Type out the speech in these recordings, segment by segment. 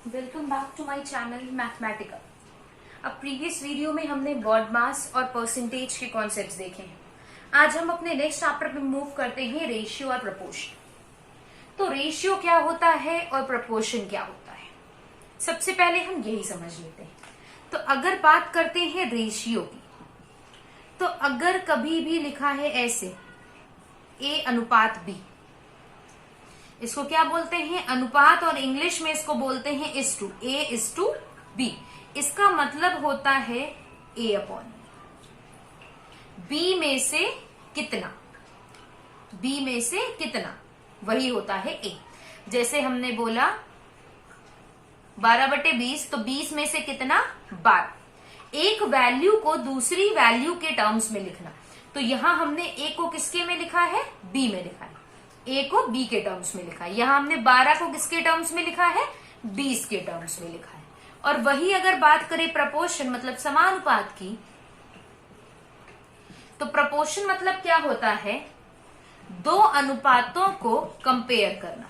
Welcome back to my channel Mathematica. अब previous video में हमने वर्ड मास और परसेंटेज के कॉन्सेप्ट्स देखे हैं। आज हम अपने नेक्स्ट चैप्टर पे मूव करते हैं रेशियो और प्रपोर्शन। तो रेशियो क्या होता है और प्रपोर्शन क्या होता है, सबसे पहले हम यही समझ लेते हैं। तो अगर बात करते हैं रेशियो की, तो अगर कभी भी लिखा है ऐसे A अनुपात B, इसको क्या बोलते हैं? अनुपात, और इंग्लिश में इसको बोलते हैं is to, A is to B। इसका मतलब होता है A अपॉन B में से कितना, B में से कितना, वही होता है A। जैसे हमने बोला 12/20, तो 20 में से कितना? 12। एक वैल्यू को दूसरी वैल्यू के टर्म्स में लिखना, तो यहां हमने A को किसके में लिखा है? B में लिखा है। A को B के टर्म्स में लिखा है। यहां हमने 12 को किसके टर्म्स में लिखा है? 20 के टर्म्स में लिखा है। और वही अगर बात करें प्रपोर्शन मतलब समानुपात की, तो प्रपोर्शन मतलब क्या होता है? दो अनुपातों को कंपेयर करना।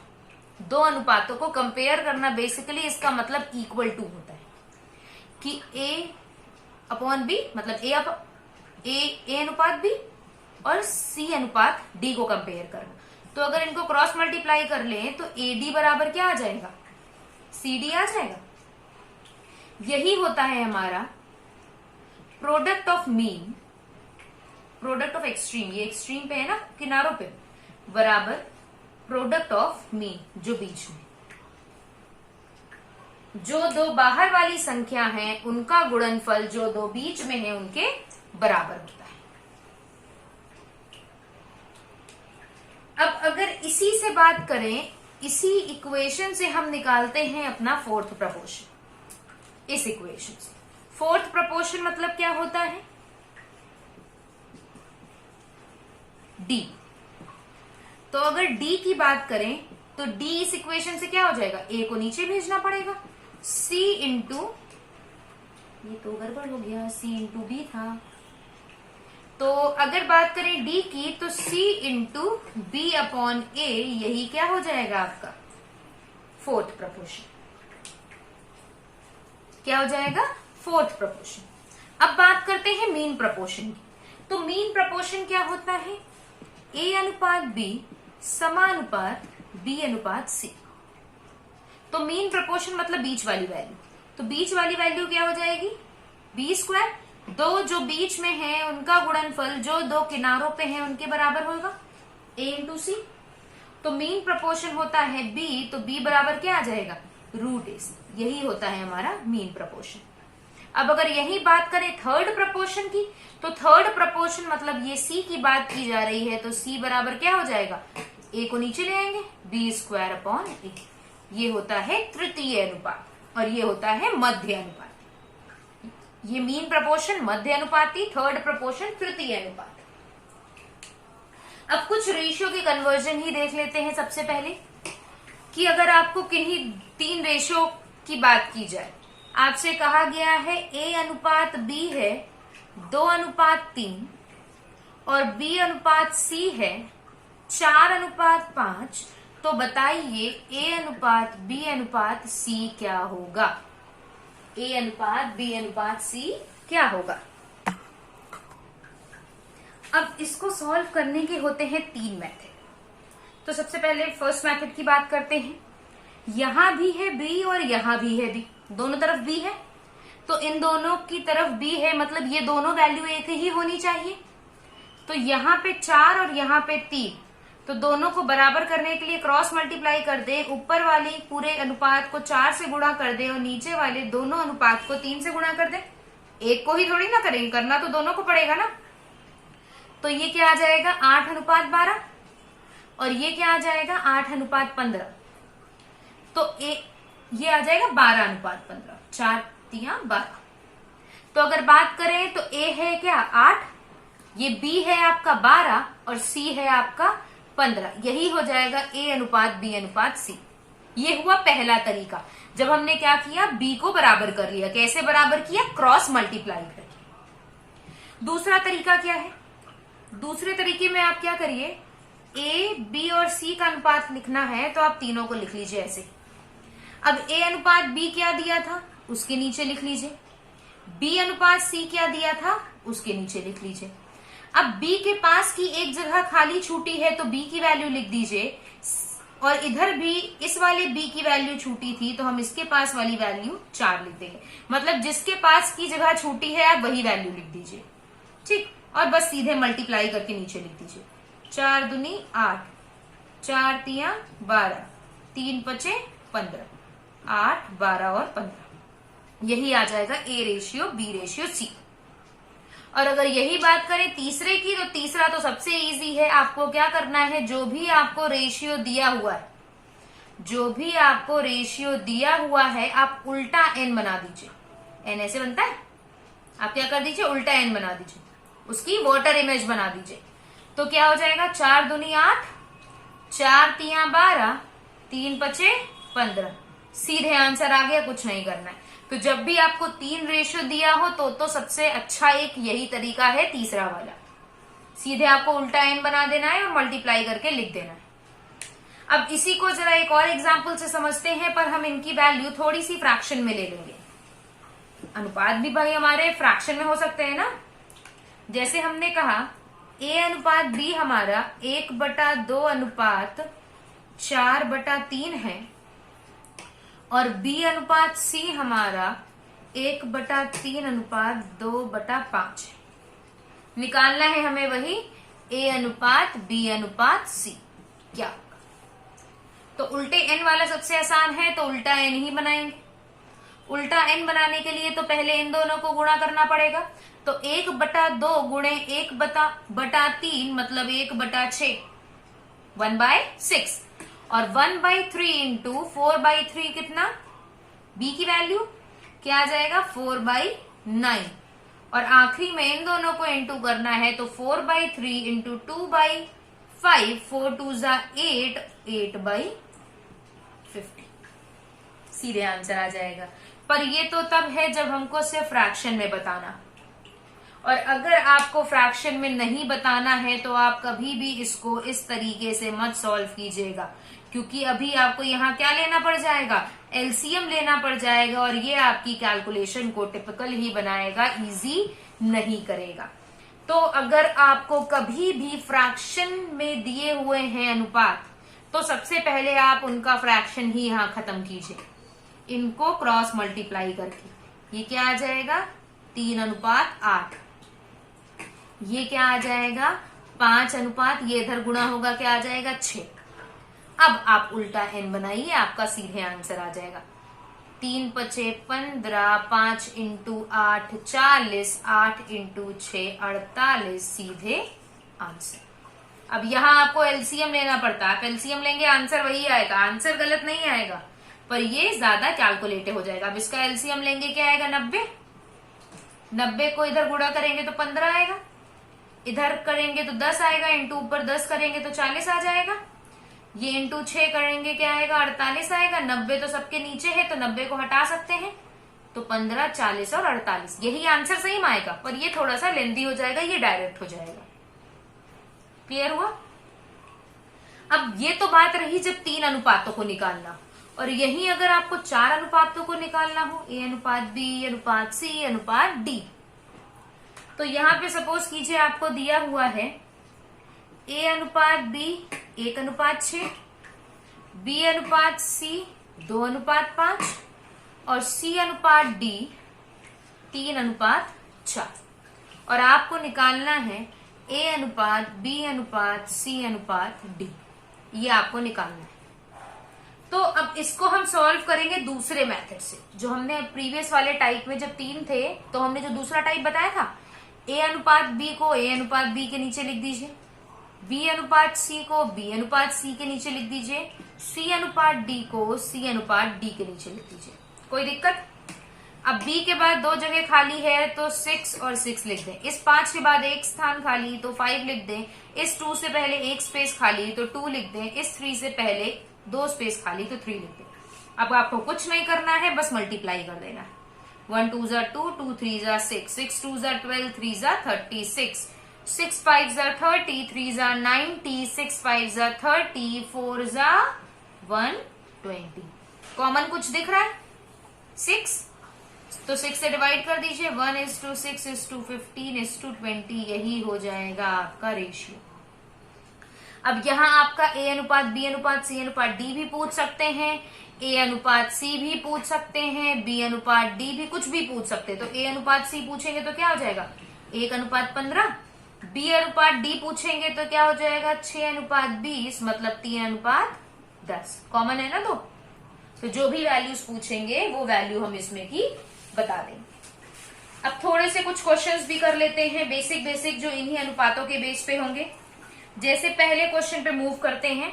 दो अनुपातों को कंपेयर करना, बेसिकली इसका मतलब इक्वल टू होता है कि A अपॉन B, मतलब A अनुपात B और C अनुपात D को कंपेयर करना। तो अगर इनको क्रॉस मल्टीप्लाई कर लें तो AD बराबर क्या आ जाएगा? CD आ जाएगा। यही होता है हमारा product of mean, product of extreme, ये एक्सट्रीम पे है ना, किनारों पे, बराबर प्रोडक्ट ऑफ मीन, जो बीच में, जो दो बाहर वाली संख्या है उनका गुणनफल जो दो बीच में है उनके बराबर होता है। अब अगर इसी से बात करें, इसी इक्वेशन से हम निकालते हैं अपना फोर्थ प्रपोर्शन। इस इक्वेशन से फोर्थ प्रपोर्शन मतलब क्या होता है? D। तो अगर D की बात करें तो D इस इक्वेशन से क्या हो जाएगा? A को नीचे भेजना पड़ेगा, C इंटू, ये तो गड़बड़ हो गया, C इंटू B था। तो अगर बात करें D की, तो C into B upon A, यही क्या हो जाएगा आपका? Fourth proportion. क्या हो जाएगा? Fourth proportion. अब बात करते हैं मीन प्रपोर्शन की। तो मीन प्रपोर्शन क्या होता है? A अनुपात B समानुपात B अनुपात C। तो मीन प्रपोर्शन मतलब बीच वाली वैल्यू। तो बीच वाली वैल्यू क्या हो जाएगी? B square. दो जो बीच में है उनका गुणनफल जो दो किनारों पे है उनके बराबर होगा, A इंटू C। तो मीन प्रपोर्शन होता है B, तो B बराबर क्या आ जाएगा? √A। यही होता है हमारा मीन प्रपोर्शन। अब अगर यही बात करें थर्ड प्रपोर्शन की, तो थर्ड प्रपोर्शन मतलब ये C की बात की जा रही है, तो C बराबर क्या हो जाएगा? A को नीचे ले आएंगे, B स्क्वायर अपॉन A। ये होता है तृतीय अनुपात और ये होता है मध्य अनुपात। ये मीन प्रपोर्शन मध्य अनुपाती, थर्ड प्रपोर्शन तृतीय अनुपात। अब कुछ रेशियो के कन्वर्जन ही देख लेते हैं सबसे पहले, कि अगर आपको किन्हीं तीन रेशियो की बात की जाए, आपसे कहा गया है A अनुपात B है 2:3 और B अनुपात C है 4:5, तो बताइए A अनुपात B अनुपात C क्या होगा? A अनुपात B अनुपात C क्या होगा? अब इसको सॉल्व करने के होते हैं तीन मेथड। तो सबसे पहले फर्स्ट मेथड की बात करते हैं। यहां भी है B और यहां भी है B, दोनों तरफ B है, तो इन दोनों की तरफ B है, मतलब ये दोनों वैल्यू एक ही होनी चाहिए। तो यहां पे 4 और यहां पे 3, तो दोनों को बराबर करने के लिए क्रॉस मल्टीप्लाई कर दे। ऊपर वाली पूरे अनुपात को 4 से गुणा कर दे और नीचे वाले दोनों अनुपात को 3 से गुणा कर दे। एक को ही थोड़ी ना करेंगे, करना तो दोनों को पड़ेगा ना। तो ये क्या आ जाएगा? 8:12 और ये क्या आ जाएगा? 8:15। तो ये आ जाएगा 12:15, 4 3 12। तो अगर बात करें तो A है क्या? 8, ये B है आपका 12 और C है आपका 15। यही हो जाएगा A अनुपात B अनुपात C। ये हुआ पहला तरीका, जब हमने क्या किया? B को बराबर कर लिया। कैसे बराबर किया? क्रॉस मल्टीप्लाई करके। दूसरा तरीका क्या है? दूसरे तरीके में आप क्या करिए, A, B और C का अनुपात लिखना है तो आप तीनों को लिख लीजिए ऐसे। अब A अनुपात B क्या दिया था उसके नीचे लिख लीजिए, B अनुपात C क्या दिया था उसके नीचे लिख लीजिए। अब B के पास की एक जगह खाली छूटी है तो B की वैल्यू लिख दीजिए, और इधर भी इस वाले B की वैल्यू छूटी थी तो हम इसके पास वाली वैल्यू 4 लिख देंगे। मतलब जिसके पास की जगह छूटी है आप वही वैल्यू लिख दीजिए, ठीक। और बस सीधे मल्टीप्लाई करके नीचे लिख दीजिए, 4 दूनी 8, 4 तिया 12, 3 पचे 15, 8, 12 और 15, यही आ जाएगा A ratio B ratio C। और अगर यही बात करें तीसरे की, तो तीसरा तो सबसे इजी है। आपको क्या करना है, जो भी आपको रेशियो दिया हुआ है, जो भी आपको रेशियो दिया हुआ है आप उल्टा n बना दीजिए। n ऐसे बनता है, आप क्या कर दीजिए उल्टा n बना दीजिए, उसकी वाटर इमेज बना दीजिए। तो क्या हो जाएगा, 4 दूनी 8, 4 तिया 12, 3 पचे 15, सीधे आंसर आ गया, कुछ नहीं करना है। तो जब भी आपको 3 रेशियो दिया हो तो सबसे अच्छा एक यही तरीका है, तीसरा वाला। सीधे आपको उल्टा n बना देना है और मल्टीप्लाई करके लिख देना है। अब इसी को जरा एक और एग्जांपल से समझते हैं, पर हम इनकी वैल्यू थोड़ी सी फ्रैक्शन में ले लेंगे। अनुपात भी भाई हमारे फ्रैक्शन में हो सकते हैं ना। जैसे हमने कहा A अनुपात B हमारा 1/2 अनुपात 4/3 है, और B अनुपात C हमारा 1/3 अनुपात 2/5 है। निकालना है हमें वही A अनुपात B अनुपात C। क्या तो उल्टे n वाला सबसे आसान है, तो उल्टा n ही बनाएंगे। उल्टा n बनाने के लिए तो पहले इन दोनों को गुणा करना पड़ेगा। तो 1/2 गुणे 1/3 मतलब 1/6, 1/6, और 1/3 इंटू 4/3 कितना, B की वैल्यू क्या आ जाएगा 4/9, और आखिरी में इन दोनों को इंटू करना है तो 4/3 इंटू 2/5, 4 2 जा 8, 8/50, सीधे आंसर आ जाएगा। पर ये तो तब है जब हमको सिर्फ फ्रैक्शन में बताना, और अगर आपको फ्रैक्शन में नहीं बताना है तो आप कभी भी इसको इस तरीके से मत सॉल्व कीजिएगा, क्योंकि अभी आपको यहाँ क्या लेना पड़ जाएगा, एलसीएम लेना पड़ जाएगा, और ये आपकी कैलकुलेशन को टिपिकल ही बनाएगा, इजी नहीं करेगा। तो अगर आपको कभी भी फ्रैक्शन में दिए हुए हैं अनुपात, तो सबसे पहले आप उनका फ्रैक्शन ही यहाँ खत्म कीजिए, इनको क्रॉस मल्टीप्लाई करके। ये क्या आ जाएगा 3 अनुपात 8, ये क्या आ जाएगा 5 अनुपात, ये इधर गुणा होगा क्या आ जाएगा 6। अब आप उल्टा n बनाइए, आपका सीधे आंसर आ जाएगा 3 पचे 15, 5 इंटू 8 40, 8 इंटू 6 48, सीधे आंसर। अब यहाँ आपको एलसीएम लेना पड़ता है, आप एलसीएम लेंगे आंसर वही आएगा, आंसर गलत नहीं आएगा, पर ये ज्यादा कैलकुलेटिव हो जाएगा। अब इसका एलसीएम लेंगे क्या आएगा 90, 90 को इधर गुणा करेंगे तो 15 आएगा, इधर करेंगे तो 10 आएगा, इंटू ऊपर 10 करेंगे तो 40 आ जाएगा, ये इंटू 6 करेंगे क्या आएगा 48 आएगा। 90 तो सबके नीचे है तो 90 को हटा सकते हैं, तो 15, 40 और 48, यही आंसर सही में आएगा, पर ये थोड़ा सा लेंदी हो जाएगा, ये डायरेक्ट हो जाएगा। क्लियर हुआ। अब ये तो बात रही जब 3 अनुपातों को निकालना, और यही अगर आपको 4 अनुपातों को निकालना हो, A अनुपात B अनुपात C अनुपात D, तो यहाँ पे सपोज कीजिए आपको दिया हुआ है A अनुपात B 1 अनुपात 6, B अनुपात C 2 अनुपात 5, और C अनुपात D 3 अनुपात 4, और आपको निकालना है A अनुपात B अनुपात C अनुपात D, ये आपको निकालना है। तो अब इसको हम सॉल्व करेंगे दूसरे मेथड से, जो हमने प्रीवियस वाले टाइप में जब 3 थे तो हमने जो दूसरा टाइप बताया था, A अनुपात B को A अनुपात B के नीचे लिख दीजिए, B अनुपात C को B अनुपात C के नीचे लिख दीजिए, C अनुपात D को C अनुपात D के नीचे लिख दीजिए। कोई दिक्कत। अब B के बाद 2 जगह खाली है तो 6 और 6 लिख दें, इस 5 के बाद 1 स्थान खाली तो 5 लिख दें, इस 2 से पहले 1 स्पेस खाली तो 2 लिख दें, इस 3 से पहले 2 स्पेस खाली तो 3 लिख दें। अब आपको कुछ नहीं करना है, बस मल्टीप्लाई कर देना है। 1 2 जा 2, 2 3 जा 6, 6 2 जा 12, 3 जा 36, 6 5 जा 30, 3 जा 90, 6 5 जा 30, 4 जा 120। कॉमन कुछ दिख रहा है? 6, तो 6 से डिवाइड कर दीजिए। 1:6:15:20, यही हो जाएगा आपका रेशियो। अब यहाँ आपका A अनुपात B अनुपात C अनुपात D भी पूछ सकते हैं, A अनुपात C भी पूछ सकते हैं, B अनुपात D भी कुछ भी पूछ सकते हैं। तो A अनुपात C पूछेंगे तो क्या हो जाएगा? 1:15। B अनुपात D पूछेंगे तो क्या हो जाएगा? 6:20, मतलब 3:10। कॉमन है ना दो? तो जो भी वैल्यूज पूछेंगे वो वैल्यू हम इसमें की बता देंगे। अब थोड़े से कुछ क्वेश्चंस भी कर लेते हैं, बेसिक जो इन्हीं अनुपातों के बेस पे होंगे। जैसे पहले क्वेश्चन पे मूव करते हैं।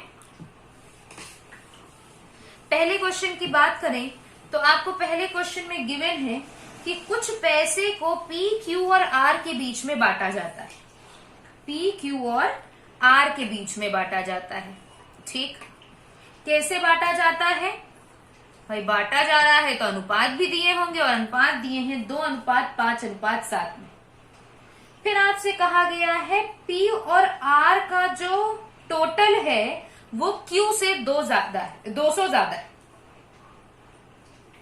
पहले क्वेश्चन की बात करें तो आपको पहले क्वेश्चन में गिवन है कि कुछ पैसे को P, Q और R के बीच में बांटा जाता है। P, Q और R के बीच में बांटा जाता है। ठीक, कैसे बांटा जाता है भाई? बांटा जा रहा है तो अनुपात भी दिए होंगे, और अनुपात दिए हैं 2:5:7 में। फिर आपसे कहा गया है P और R का जो टोटल है वो Q से 200 ज्यादा है।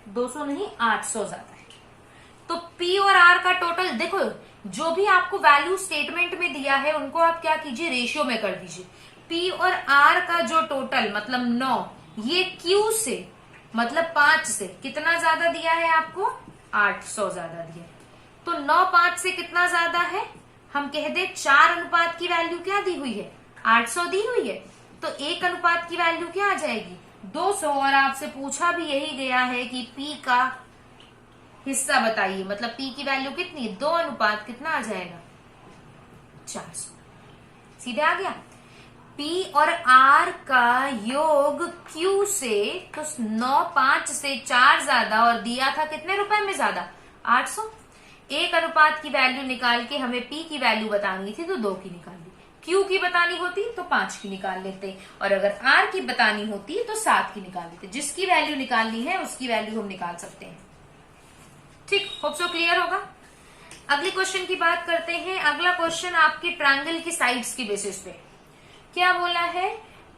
200 नहीं, 800 ज्यादा है। तो P और R का टोटल देखो, जो भी आपको वैल्यू स्टेटमेंट में दिया है उनको आप क्या कीजिए, रेशियो में कर दीजिए। P और R का जो टोटल मतलब 9, ये Q से मतलब 5 से कितना ज्यादा दिया है आपको? 800 ज्यादा दिया है। तो 9 5 से कितना ज्यादा है? हम कह दे 4 अनुपात की वैल्यू क्या दी हुई है? 800 दी हुई है। तो 1 अनुपात की वैल्यू क्या आ जाएगी? 200। और आपसे पूछा भी यही गया है कि P का हिस्सा बताइए, मतलब P की वैल्यू कितनी? 2 अनुपात कितना आ जाएगा? 400। सीधे आ गया। P और R का योग Q से, तो 9 5 से 4 ज्यादा, और दिया था कितने रुपए में ज्यादा? 800। 1 अनुपात की वैल्यू निकाल के हमें P की वैल्यू बतानी थी तो 2 की निकाल दी। Q की बतानी होती तो 5 की निकाल लेते, और अगर R की बतानी होती तो 7 की निकाल लेते। जिसकी वैल्यू निकालनी है उसकी वैल्यू हम निकाल सकते हैं। ठीक, होप सो क्लियर होगा। अगले क्वेश्चन की बात करते हैं। अगला क्वेश्चन आपके ट्रायंगल की साइड्स की बेसिस पे क्या बोला है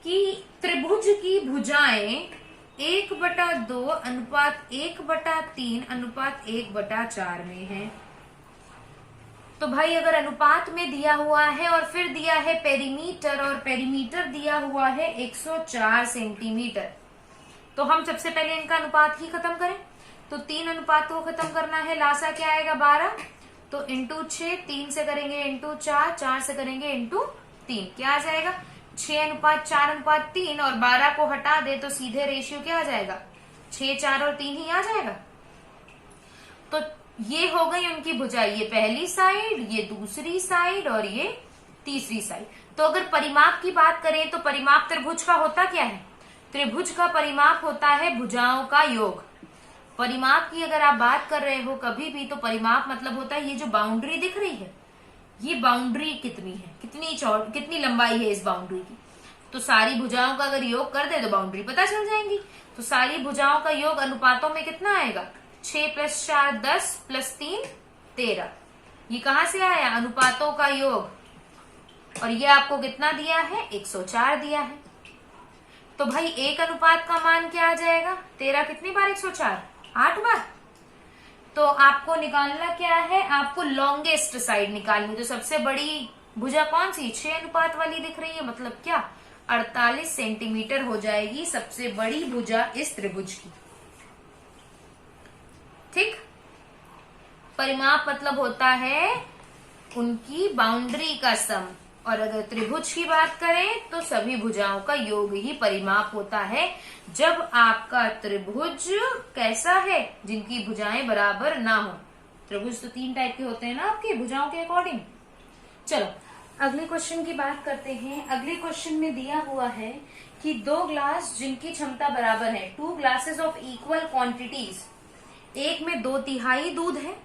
कि त्रिभुज की भुजाएं 1/2 अनुपात 1/3 अनुपात 1/4 में है। तो भाई अगर अनुपात में दिया हुआ है और फिर दिया है पेरीमीटर, और पेरीमीटर दिया हुआ है 104 सेंटीमीटर, तो हम सबसे पहले इनका अनुपात ही खत्म करें। तो 3 अनुपात को खत्म करना है, लासा क्या आएगा? 12। तो इंटू 6, 3 से करेंगे इंटू 4, 4 से करेंगे इंटू 3, क्या आ जाएगा? 6:4:3, और 12 को हटा दे तो सीधे रेशियो क्या आ जाएगा? 6, 4 और 3 ही आ जाएगा। तो ये हो गई उनकी भुजाएं, ये पहली साइड, ये दूसरी साइड और ये तीसरी साइड। तो अगर परिमाप की बात करें तो परिमाप त्रिभुज का होता क्या है? त्रिभुज का परिमाप होता है भुजाओं का योग। परिमाप की अगर आप बात कर रहे हो कभी भी, तो परिमाप मतलब होता है ये जो बाउंड्री दिख रही है, ये बाउंड्री कितनी है, कितनी लंबाई है इस बाउंड्री की। तो सारी भुजाओं का अगर योग कर दे तो बाउंड्री पता चल जाएंगी। तो सारी भुजाओं का योग अनुपातों में कितना आएगा? 6 + 4 10 + 3 13। ये कहां से आया? अनुपातों का योग। और ये आपको कितना दिया है? 104 दिया है। तो भाई 1 अनुपात का मान क्या आ जाएगा? 13 कितनी बार 104? 8 बार। तो आपको निकालना क्या है? आपको लॉन्गेस्ट साइड निकालनी। तो सबसे बड़ी भुजा कौन सी? 6 अनुपात वाली दिख रही है, मतलब क्या? 48 सेंटीमीटर हो जाएगी सबसे बड़ी भुजा इस त्रिभुज की। ठीक, परिमाप मतलब होता है उनकी बाउंड्री का सम, और अगर त्रिभुज की बात करें तो सभी भुजाओं का योग ही परिमाप होता है। जब आपका त्रिभुज कैसा है? जिनकी भुजाएं बराबर ना हो। त्रिभुज तो 3 टाइप के होते हैं ना आपके भुजाओं के अकॉर्डिंग। चलो अगले क्वेश्चन की बात करते हैं। अगले क्वेश्चन में दिया हुआ है कि 2 ग्लास जिनकी क्षमता बराबर है, 2 ग्लासेस ऑफ इक्वल क्वांटिटीज, एक में 2/3 दूध है,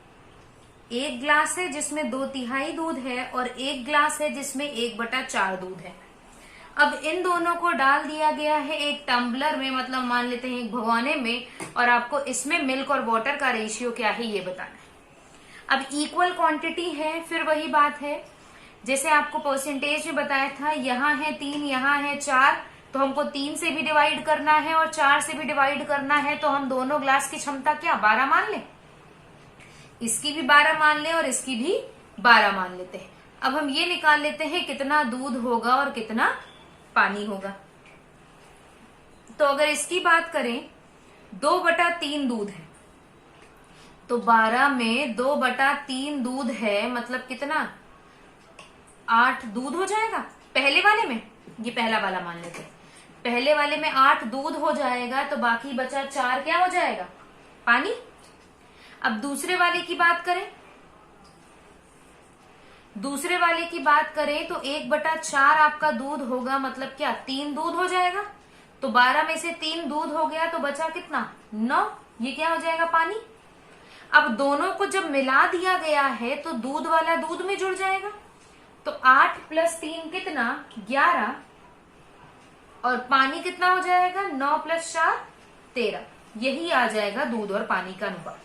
एक ग्लास है जिसमें 2/3 दूध है, और एक ग्लास है जिसमें 1/4 दूध है। अब इन दोनों को डाल दिया गया है एक टम्बलर में, मतलब मान लेते हैं एक भगोने में, और आपको इसमें मिल्क और वाटर का रेशियो क्या है ये बताना है। अब इक्वल क्वांटिटी है, फिर वही बात है जैसे आपको परसेंटेज में बताया था, यहाँ है 3 यहाँ है 4, तो हमको 3 से भी डिवाइड करना है और 4 से भी डिवाइड करना है, तो हम दोनों ग्लास की क्षमता क्या 12 मान लें, इसकी भी 12 मान लें और इसकी भी 12 मान लेते हैं। अब हम ये निकाल लेते हैं कितना दूध होगा और कितना पानी होगा। तो अगर इसकी बात करें 2/3 दूध है, तो 12 में 2/3 दूध है, मतलब कितना 8 दूध हो जाएगा। पहले वाले में, ये पहला वाला मान लेते हैं, पहले वाले में 8 दूध हो जाएगा, तो बाकी बचा 4 क्या हो जाएगा पानी। अब दूसरे वाले की बात करें, दूसरे वाले की बात करें तो 1/4 आपका दूध होगा, मतलब क्या 3 दूध हो जाएगा। तो 12 में से 3 दूध हो गया, तो बचा कितना 9, ये क्या हो जाएगा पानी। अब दोनों को जब मिला दिया गया है तो दूध वाला दूध में जुड़ जाएगा, तो 8 + 3 कितना 11, और पानी कितना हो जाएगा 9 + 4 13। यही आ जाएगा दूध और पानी का अनुपात।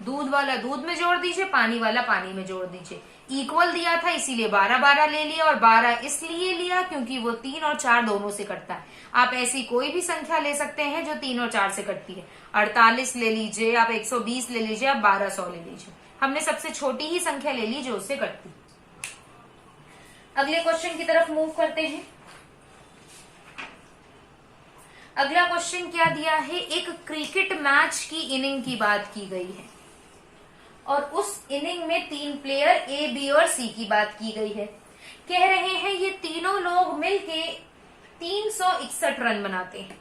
दूध वाला दूध में जोड़ दीजिए, पानी वाला पानी में जोड़ दीजिए। इक्वल दिया था इसीलिए 12-12 ले लिया, और 12 इसलिए लिया क्योंकि वो 3 और 4 दोनों से कटता है। आप ऐसी कोई भी संख्या ले सकते हैं जो 3 और 4 से कटती है। 48 ले लीजिए, आप 120 ले लीजिए, आप 1200 ले लीजिए। हमने सबसे छोटी ही संख्या ले ली जो उससे कटती। अगले क्वेश्चन की तरफ मूव करते हैं। अगला क्वेश्चन क्या दिया है, एक क्रिकेट मैच की इनिंग की बात की गई है और उस इनिंग में 3 प्लेयर ए, बी और सी की बात की गई है। कह रहे हैं ये तीनों लोग मिलके 361 रन बनाते हैं।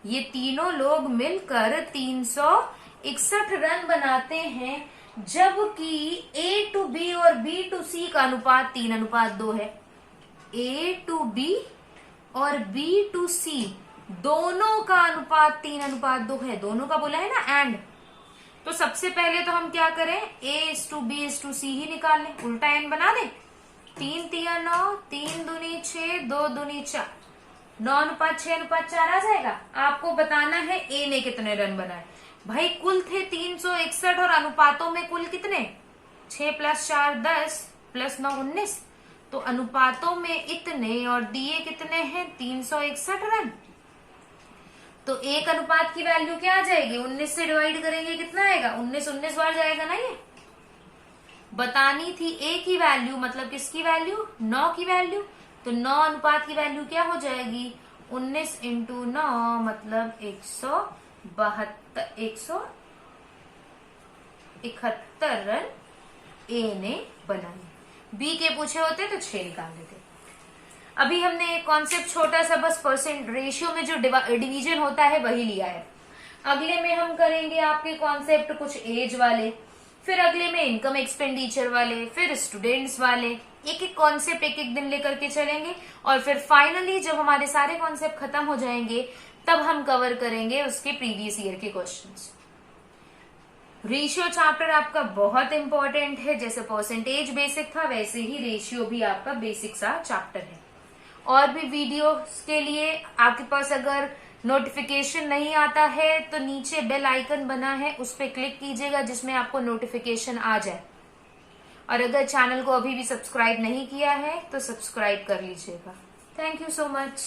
ये तीनों लोग मिलकर 361 रन बनाते हैं, जबकि A to B और B to C का अनुपात 3:2 है। A to B और B to C दोनों का अनुपात 3:2 है। दोनों का बोला है ना एंड। तो सबसे पहले तो हम क्या करें, A/B/C ही निकाल लें, उल्टा एन बना दें। 3 × 9, 3 दूनी 6, 2 दूनी 4, 9:6:4 आ जाएगा। आपको बताना है ए ने कितने रन बनाए। भाई कुल थे 361 और अनुपातों में कुल कितने 6 + 4 10 + 9 19, तो अनुपातों में इतने और दिए कितने हैं 361 रन। तो एक अनुपात की वैल्यू क्या आ जाएगी, 19 से डिवाइड करेंगे कितना आएगा 19 बार जाएगा ना। ये बतानी थी ए की वैल्यू, मतलब किसकी वैल्यू 9 की वैल्यू। तो 9 अनुपात की वैल्यू क्या हो जाएगी 19 × 9 मतलब 171 रन ए ने बनाए। बी के पूछे होते तो 6 निकाल देते। अभी हमने एक कॉन्सेप्ट छोटा सा बस परसेंट रेशियो में जो डिवीजन होता है वही लिया है। अगले में हम करेंगे आपके कॉन्सेप्ट कुछ एज वाले, फिर अगले में इनकम एक्सपेंडिचर वाले, फिर स्टूडेंट्स वाले। एक एक कॉन्सेप्ट एक एक दिन लेकर के चलेंगे और फिर फाइनली जब हमारे सारे कॉन्सेप्ट खत्म हो जाएंगे तब हम कवर करेंगे उसके प्रीवियस ईयर के क्वेश्चंस। रेशियो चैप्टर आपका बहुत इंपॉर्टेंट है। जैसे परसेंटेज बेसिक था वैसे ही रेशियो भी आपका बेसिक सा चैप्टर है। और भी वीडियोस के लिए आपके पास अगर नोटिफिकेशन नहीं आता है तो नीचे बेल आइकन बना है, उस पर क्लिक कीजिएगा जिसमें आपको नोटिफिकेशन आ जाए। और अगर चैनल को अभी भी सब्सक्राइब नहीं किया है तो सब्सक्राइब कर लीजिएगा। Thank you so much.